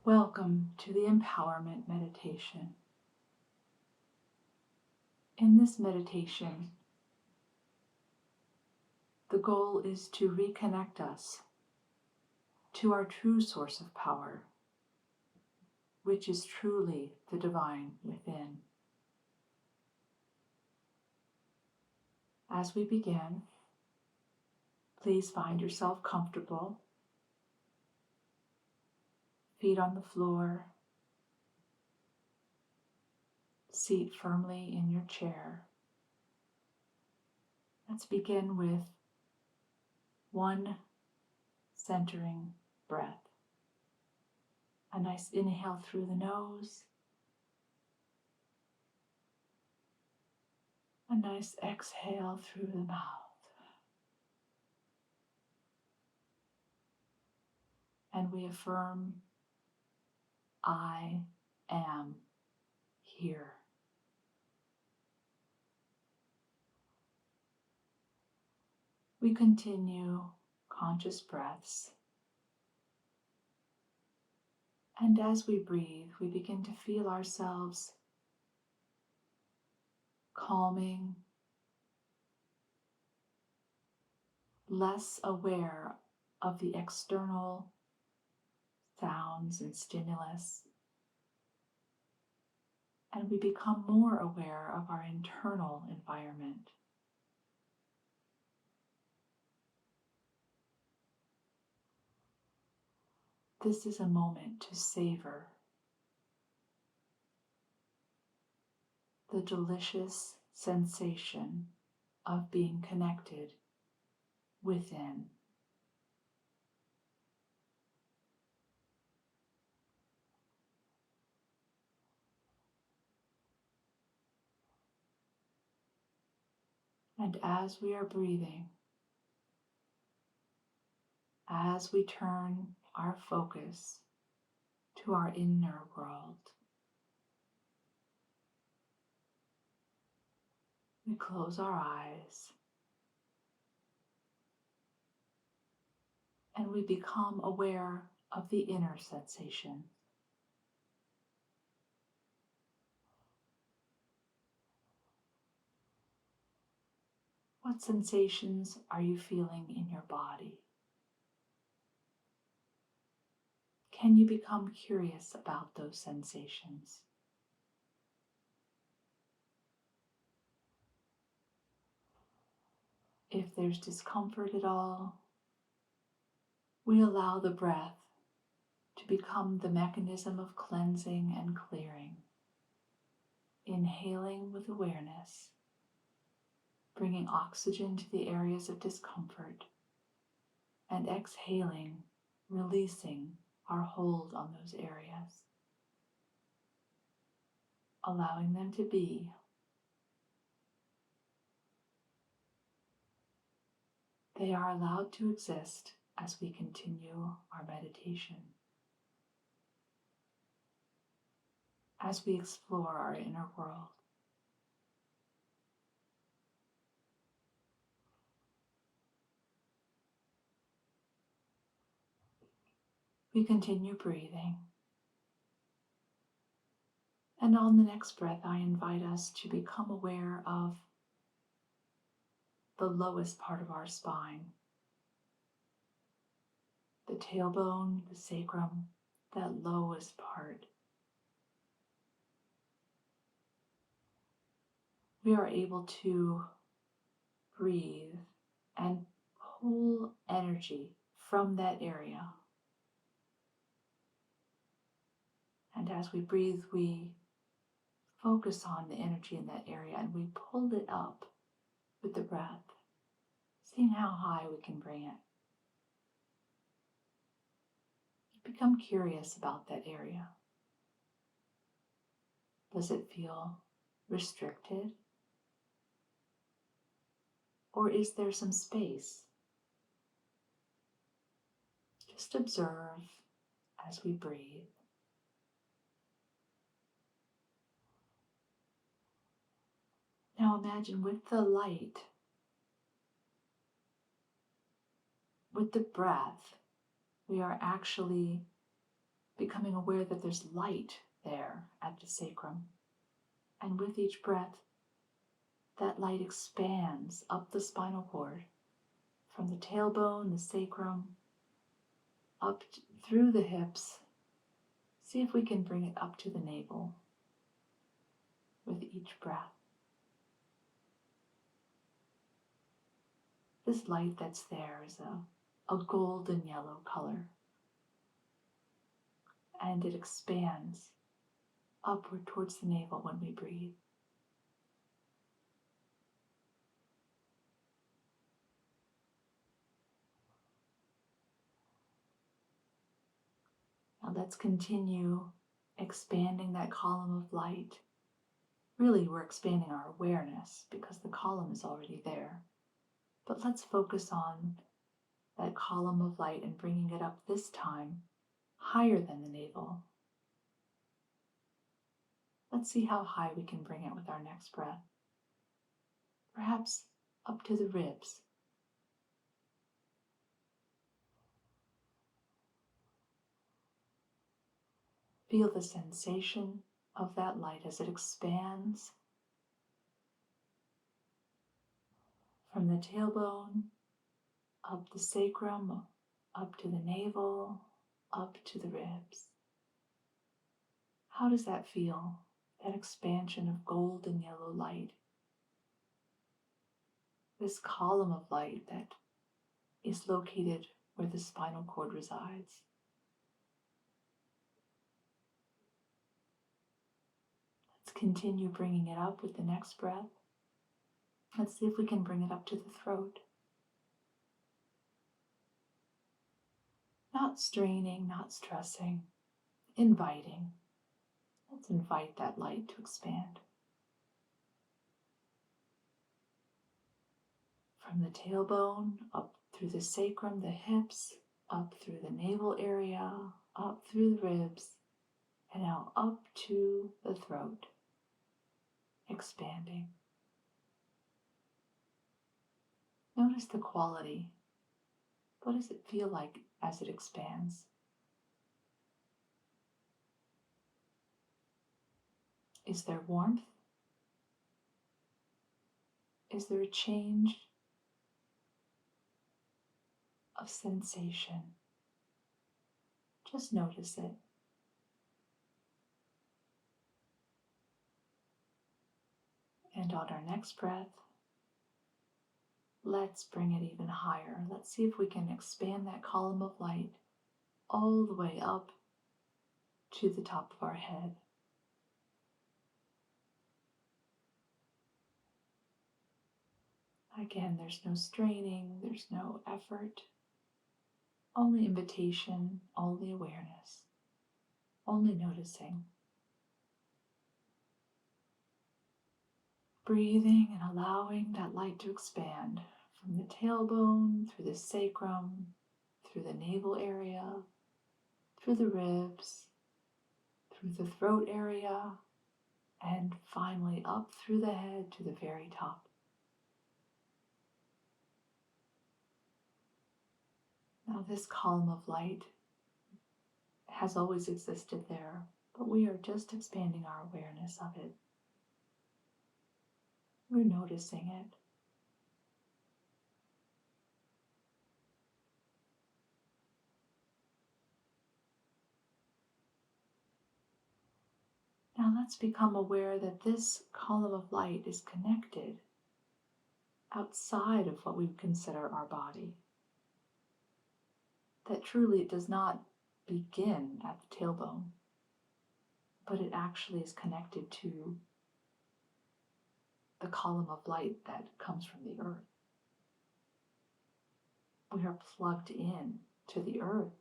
Welcome to the Empowerment Meditation. In this meditation, the goal is to reconnect us to our true source of power, which is truly the divine within. As we begin, please find yourself comfortable, feet on the floor, seat firmly in your chair. Let's begin with one centering breath. A nice inhale through the nose, a nice exhale through the mouth. And we affirm, I am here. We continue conscious breaths. And as we breathe, we begin to feel ourselves calming, less aware of the external sounds and stimulus. And we become more aware of our internal environment. This is a moment to savor the delicious sensation of being connected within. And as we are breathing, as we turn our focus to our inner world, we close our eyes and we become aware of the inner sensation. What sensations are you feeling in your body? Can you become curious about those sensations? If there's discomfort at all, we allow the breath to become the mechanism of cleansing and clearing. Inhaling with awareness, bringing oxygen to the areas of discomfort, and exhaling, releasing our hold on those areas, allowing them to be. They are allowed to exist as we continue our meditation, as we explore our inner world. We continue breathing. And on the next breath, I invite us to become aware of the lowest part of our spine, the tailbone, the sacrum, that lowest part. We are able to breathe and pull energy from that area. And as we breathe, we focus on the energy in that area and we pull it up with the breath, seeing how high we can bring it. Become curious about that area. Does it feel restricted? Or is there some space? Just observe as we breathe. Now imagine with the light, with the breath, we are actually becoming aware that there's light there at the sacrum. And with each breath, that light expands up the spinal cord, from the tailbone, the sacrum, through the hips. See if we can bring it up to the navel with each breath. This light that's there is a golden yellow color, and it expands upward towards the navel when we breathe. Now let's continue expanding that column of light. Really, we're expanding our awareness because the column is already there. But let's focus on that column of light and bringing it up this time higher than the navel. Let's see how high we can bring it with our next breath. Perhaps up to the ribs. Feel the sensation of that light as it expands from the tailbone, up the sacrum, up to the navel, up to the ribs. How does that feel? That expansion of golden yellow light. This column of light that is located where the spinal cord resides. Let's continue bringing it up with the next breath. Let's see if we can bring it up to the throat. Not straining, not stressing, inviting. Let's invite that light to expand. From the tailbone, up through the sacrum, the hips, up through the navel area, up through the ribs, and now up to the throat, expanding. Notice the quality. What does it feel like as it expands? Is there warmth? Is there a change of sensation? Just notice it. And on our next breath, let's bring it even higher. Let's see if we can expand that column of light all the way up to the top of our head. Again, there's no straining, there's no effort, only invitation, only awareness, only noticing. Breathing and allowing that light to expand from the tailbone, through the sacrum, through the navel area, through the ribs, through the throat area, and finally up through the head to the very top. Now this column of light has always existed there, but we are just expanding our awareness of it. We're noticing it. Now let's become aware that this column of light is connected outside of what we would consider our body. That truly it does not begin at the tailbone, but it actually is connected to the column of light that comes from the earth. We are plugged in to the earth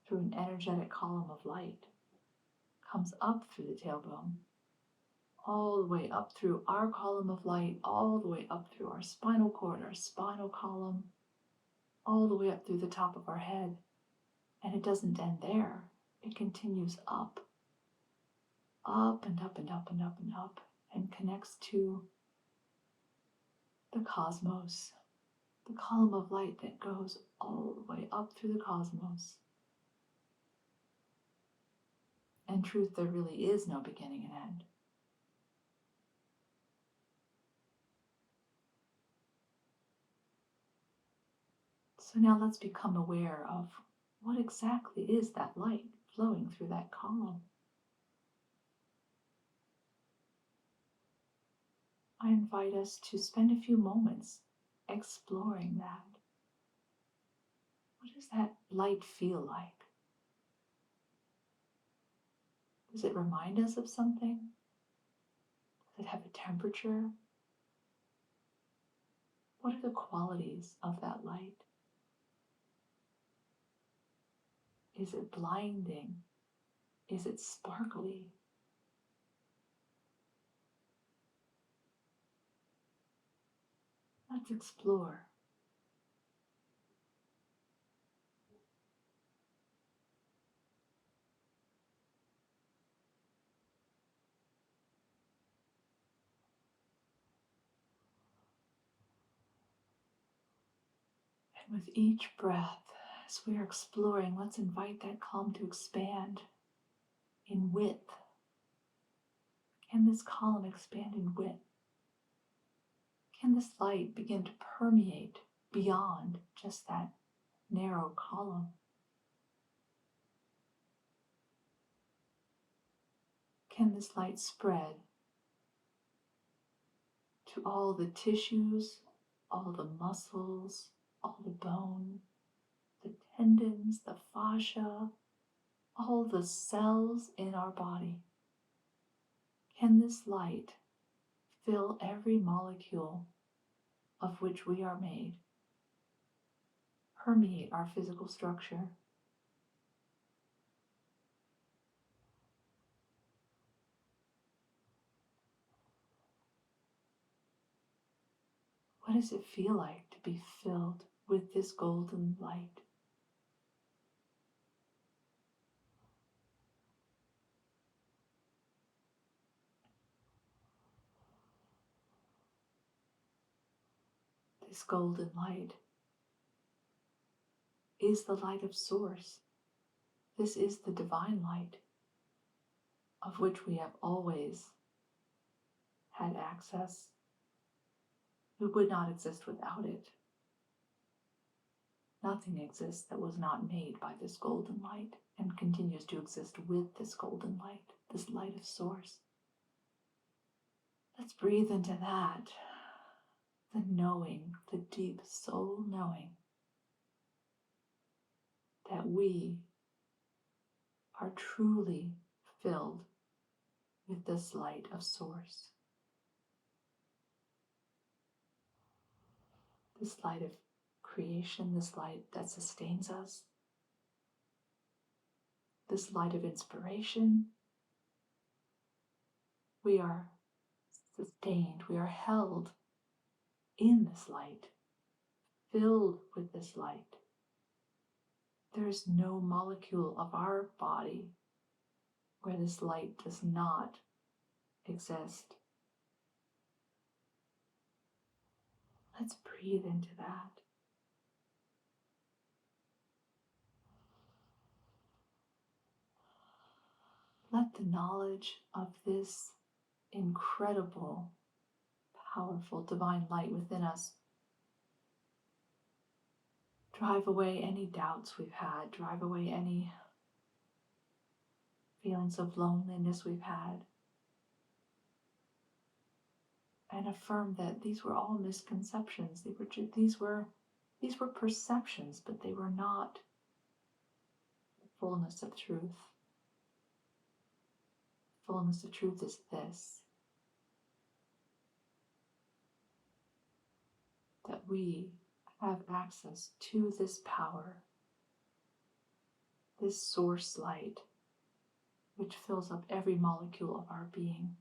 through an energetic column of light. Comes up through the tailbone, all the way up through our column of light, all the way up through our spinal cord, our spinal column, all the way up through the top of our head. And it doesn't end there. It continues up and up and up and up and up, and connects to the cosmos, the column of light that goes all the way up through the cosmos. In truth, there really is no beginning and end. So now let's become aware of what exactly is that light flowing through that column. I invite us to spend a few moments exploring that. What does that light feel like? Does it remind us of something? Does it have a temperature? What are the qualities of that light? Is it blinding? Is it sparkly? Let's explore. And with each breath, as we are exploring, let's invite that column to expand in width. Can this column expand in width? Can this light begin to permeate beyond just that narrow column? Can this light spread to all the tissues, all the muscles, all the bone, the tendons, the fascia, all the cells in our body? Can this light fill every molecule of which we are made, permeate our physical structure? What does it feel like to be filled with this golden light? This golden light is the light of Source. This is the divine light of which we have always had access. We would not exist without it. Nothing exists that was not made by this golden light and continues to exist with this golden light, this light of Source. Let's breathe into that, the knowing, the deep soul knowing that we are truly filled with this light of Source. This light of creation, this light that sustains us, this light of inspiration. We are sustained, we are held in this light, filled with this light. There is no molecule of our body where this light does not exist. Let's breathe into that. Let the knowledge of this incredible, powerful divine light within us drive away any doubts we've had, drive away any feelings of loneliness we've had, and affirm that these were all misconceptions. These were perceptions, but they were not the fullness of truth. The fullness of truth is this: that we have access to this power, this source light, which fills up every molecule of our being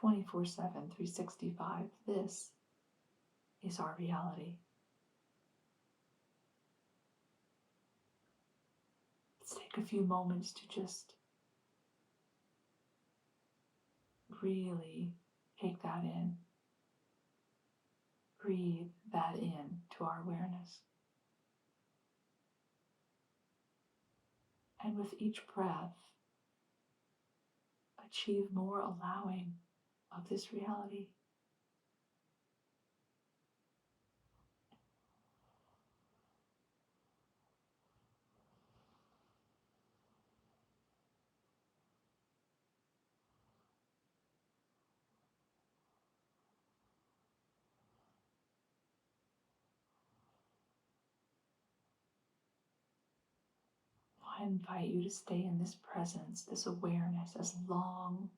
24/7, 365. This is our reality. Let's take a few moments to just really take that in. Breathe that in to our awareness. And with each breath, achieve more allowing of this reality. I invite you to stay in this presence, this awareness, as long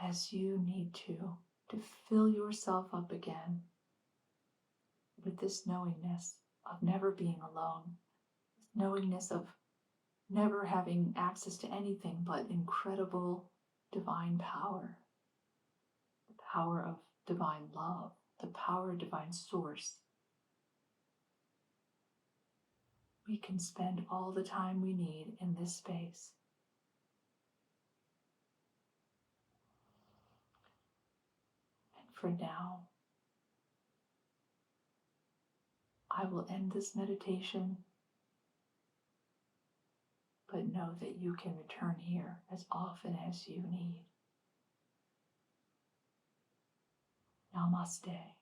as you need to fill yourself up again with this knowingness of never being alone, this knowingness of never having access to anything but incredible divine power, the power of divine love, the power of divine source. We can spend all the time we need in this space. And for now, I will end this meditation, but know that you can return here as often as you need. Namaste.